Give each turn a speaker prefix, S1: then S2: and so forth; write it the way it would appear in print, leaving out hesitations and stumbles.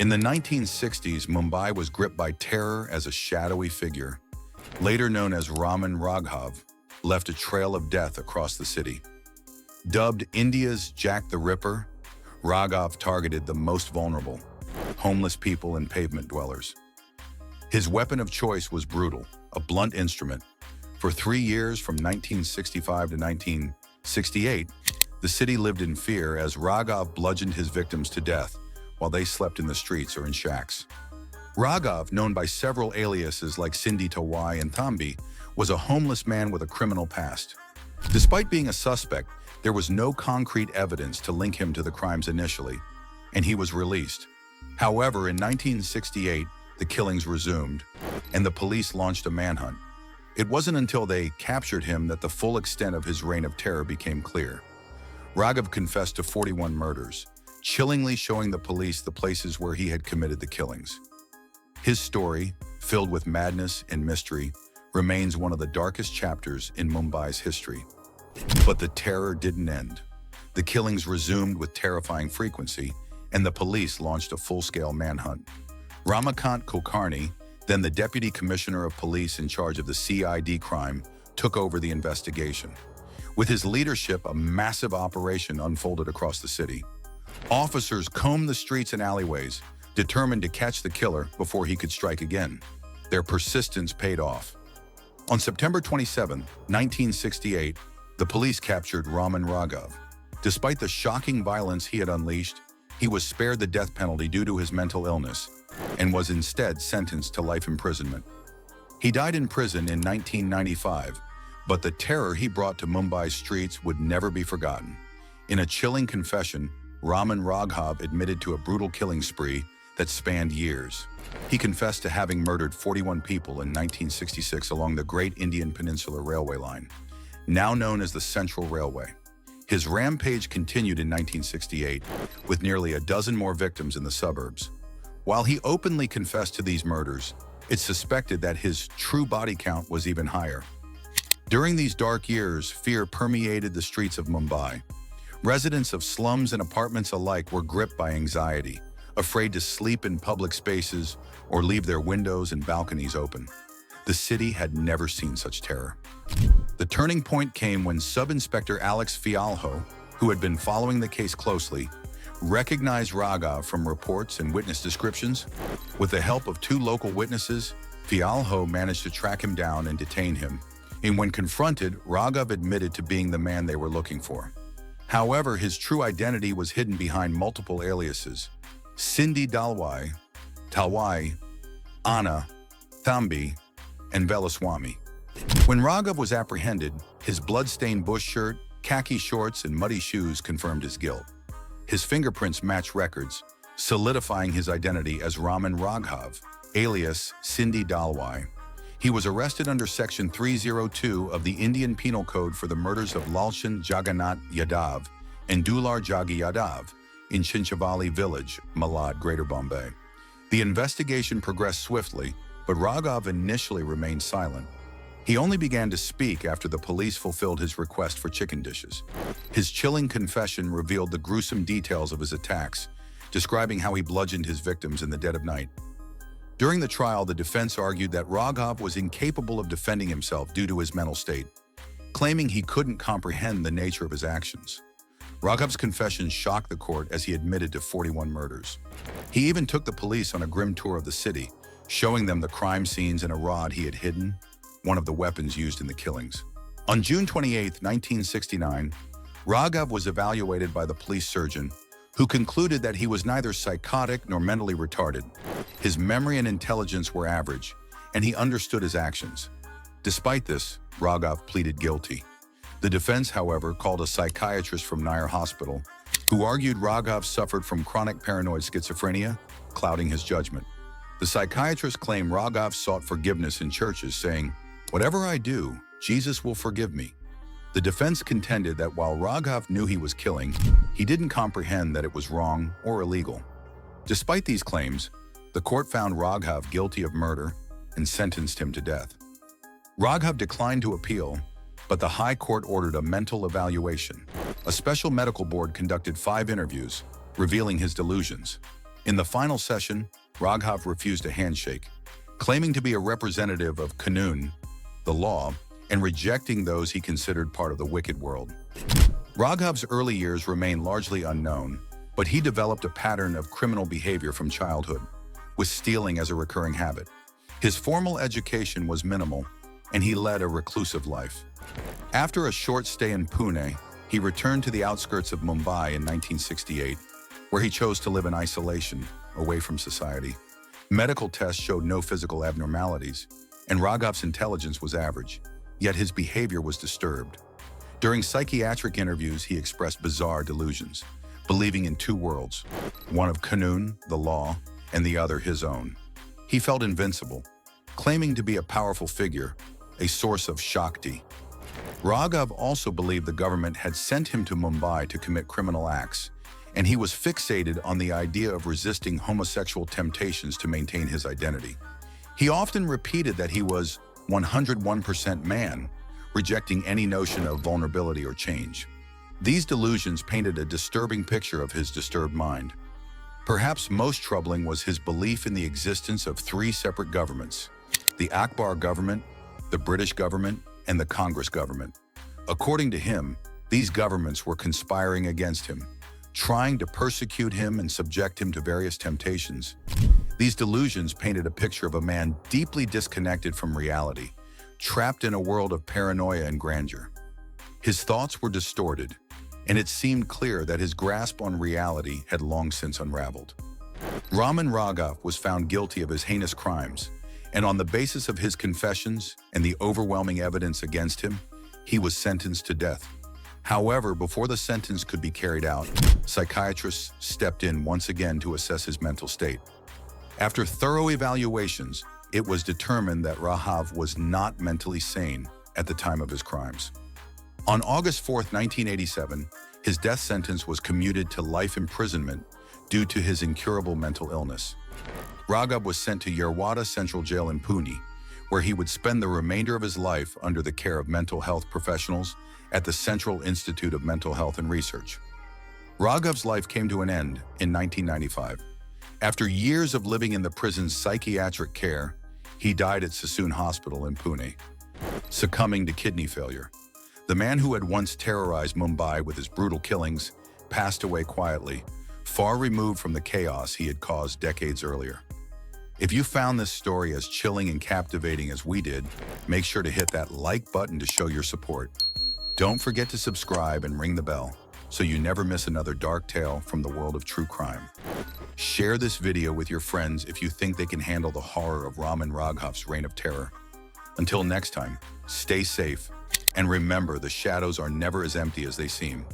S1: In the 1960s, Mumbai was gripped by terror as a shadowy figure, later known as Raman Raghav, left a trail of death across the city. Dubbed India's Jack the Ripper, Raghav targeted the most vulnerable, homeless people and pavement dwellers. His weapon of choice was brutal, a blunt instrument. For 3 years, from 1965 to 1968, the city lived in fear as Raghav bludgeoned his victims to death while they slept in the streets or in shacks. Raghav, known by several aliases like Sindhi Tawai and Thambi, was a homeless man with a criminal past. Despite being a suspect, there was no concrete evidence to link him to the crimes initially, and he was released. However, in 1968, the killings resumed, and the police launched a manhunt. It wasn't until they captured him that the full extent of his reign of terror became clear. Raghav confessed to 41 murders, chillingly showing the police the places where he had committed the killings. His story, filled with madness and mystery, remains one of the darkest chapters in Mumbai's history. But the terror didn't end. The killings resumed with terrifying frequency, and the police launched a full-scale manhunt. Ramakant Kulkarni, then the Deputy Commissioner of Police in charge of the CID crime, took over the investigation. With his leadership, a massive operation unfolded across the city. Officers combed the streets and alleyways, determined to catch the killer before he could strike again. Their persistence paid off. On September 27, 1968, the police captured Raman Raghav. Despite the shocking violence he had unleashed, he was spared the death penalty due to his mental illness and was instead sentenced to life imprisonment. He died in prison in 1995, but the terror he brought to Mumbai's streets would never be forgotten. In a chilling confession, Raman Raghav admitted to a brutal killing spree that spanned years. He confessed to having murdered 41 people in 1966 along the Great Indian Peninsular Railway line, now known as the Central Railway. His rampage continued in 1968, with nearly a dozen more victims in the suburbs. While he openly confessed to these murders, it's suspected that his true body count was even higher. During these dark years, fear permeated the streets of Mumbai. Residents of slums and apartments alike were gripped by anxiety, afraid to sleep in public spaces or leave their windows and balconies open. The city had never seen such terror. The turning point came when Sub-Inspector Alex Fialho, who had been following the case closely, recognized Raghav from reports and witness descriptions. With the help of 2 local witnesses, Fialho managed to track him down and detain him. And when confronted, Raghav admitted to being the man they were looking for. However, his true identity was hidden behind multiple aliases: Sindhi Tawai, Anna, Thambi, and Velaswamy. When Raghav was apprehended, his blood-stained bush shirt, khaki shorts, and muddy shoes confirmed his guilt. His fingerprints matched records, solidifying his identity as Raman Raghav, alias Sindhi Dalwai. He was arrested under Section 302 of the Indian Penal Code for the murders of Lalchan Jagannath Yadav and Dular Jagi Yadav in Chinchavali village, Malad, Greater Bombay. The investigation progressed swiftly, but Raghav initially remained silent. He only began to speak after the police fulfilled his request for chicken dishes. His chilling confession revealed the gruesome details of his attacks, describing how he bludgeoned his victims in the dead of night. During the trial, the defense argued that Raghav was incapable of defending himself due to his mental state, claiming he couldn't comprehend the nature of his actions. Raghav's confession shocked the court as he admitted to 41 murders. He even took the police on a grim tour of the city, showing them the crime scenes and a rod he had hidden, one of the weapons used in the killings. On June 28, 1969, Raghav was evaluated by the police surgeon, who concluded that he was neither psychotic nor mentally retarded. His memory and intelligence were average, and he understood his actions. Despite this, Raghav pleaded guilty. The defense, however, called a psychiatrist from Nair Hospital, who argued Raghav suffered from chronic paranoid schizophrenia, clouding his judgment. The psychiatrist claimed Raghav sought forgiveness in churches, saying, "Whatever I do, Jesus will forgive me." The defense contended that while Raghav knew he was killing, he didn't comprehend that it was wrong or illegal. Despite these claims, the court found Raghav guilty of murder and sentenced him to death. Raghav declined to appeal, but the High Court ordered a mental evaluation. A special medical board conducted 5 interviews, revealing his delusions. In the final session, Raghav refused a handshake, claiming to be a representative of Kanun, the law, and rejecting those he considered part of the wicked world. Raghav's early years remain largely unknown, but he developed a pattern of criminal behavior from childhood, with stealing as a recurring habit. His formal education was minimal, and he led a reclusive life. After a short stay in Pune, he returned to the outskirts of Mumbai in 1968, where he chose to live in isolation, away from society. Medical tests showed no physical abnormalities, and Raghav's intelligence was average, yet his behavior was disturbed. During psychiatric interviews, he expressed bizarre delusions, believing in two worlds, one of Kanun, the law, and the other his own. He felt invincible, claiming to be a powerful figure, a source of Shakti. Raghav also believed the government had sent him to Mumbai to commit criminal acts, and he was fixated on the idea of resisting homosexual temptations to maintain his identity. He often repeated that he was 101% man, rejecting any notion of vulnerability or change. These delusions painted a disturbing picture of his disturbed mind. Perhaps most troubling was his belief in the existence of three separate governments: the Akbar government, the British government, and the Congress government. According to him, these governments were conspiring against him, trying to persecute him and subject him to various temptations. These delusions painted a picture of a man deeply disconnected from reality, trapped in a world of paranoia and grandeur. His thoughts were distorted, and it seemed clear that his grasp on reality had long since unraveled. Raman Raghav was found guilty of his heinous crimes, and on the basis of his confessions and the overwhelming evidence against him, he was sentenced to death. However, before the sentence could be carried out, psychiatrists stepped in once again to assess his mental state. After thorough evaluations, it was determined that Raghav was not mentally sane at the time of his crimes. On August 4, 1987, his death sentence was commuted to life imprisonment due to his incurable mental illness. Raghav was sent to Yerwada Central Jail in Pune, where he would spend the remainder of his life under the care of mental health professionals at the Central Institute of Mental Health and Research. Raghav's life came to an end in 1995. After years of living in the prison's psychiatric care, he died at Sassoon Hospital in Pune, succumbing to kidney failure. The man who had once terrorized Mumbai with his brutal killings passed away quietly, far removed from the chaos he had caused decades earlier. If you found this story as chilling and captivating as we did, make sure to hit that like button to show your support. Don't forget to subscribe and ring the bell so you never miss another dark tale from the world of true crime. Share this video with your friends if you think they can handle the horror of Raman Raghav's reign of terror. Until next time, stay safe, and remember, the shadows are never as empty as they seem.